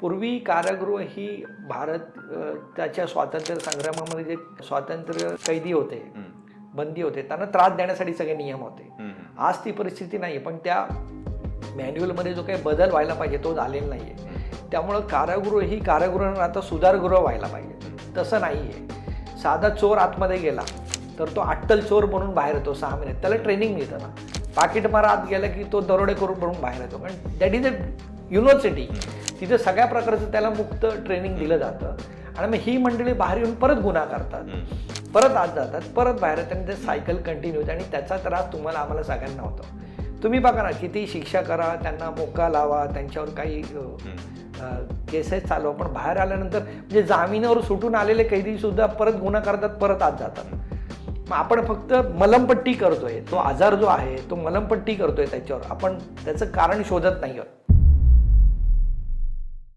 पूर्वी कारागृह ही भारत त्याच्या स्वातंत्र्य संग्रामामध्ये जे स्वातंत्र्य कैदी होते, बंदी होते, त्यांना त्रास देण्यासाठी सगळे नियम होते. आज ती परिस्थिती नाही, पण त्या मॅन्युअलमध्ये जो काही बदल व्हायला पाहिजे तो झालेला नाही आहे. त्यामुळं कारागृह ही कारागृह आता सुधारगृह व्हायला पाहिजे. तसं नाही आहे. साधा चोर आतमध्ये गेला तर तो अट्टल चोर म्हणून बाहेर येतो 6 महिन्यात, त्याला ट्रेनिंग मिळतं ना. पाकिट मारा आत गेला की तो दरोडेखोर म्हणून बाहेर येतो, कारण दॅट इज अ युनिव्हर्सिटी. तिथे सगळ्या प्रकारचं त्याला मुक्त ट्रेनिंग दिलं जातं. आणि मग ही मंडळी बाहेर येऊन परत गुन्हा करतात, परत आत जातात, परत बाहेर येतात, आणि ते सायकल कंटिन्यू होते. आणि त्याचा त्रास तुम्हाला आम्हाला सगळ्यांना होतो. तुम्ही बघा ना, किती शिक्षा करा, त्यांना मोका लावा, त्यांच्यावर काही केसेस चालवा, पण बाहेर आल्यानंतर म्हणजे जामिनावर सुटून आलेले कैदी सुद्धा परत गुन्हा करतात, परत आत जातात. मग आपण फक्त मलमपट्टी करतोय. तो आजार जो आहे तो मलमपट्टी करतोय त्याच्यावर, आपण त्याचं कारण शोधत नाही आहोत.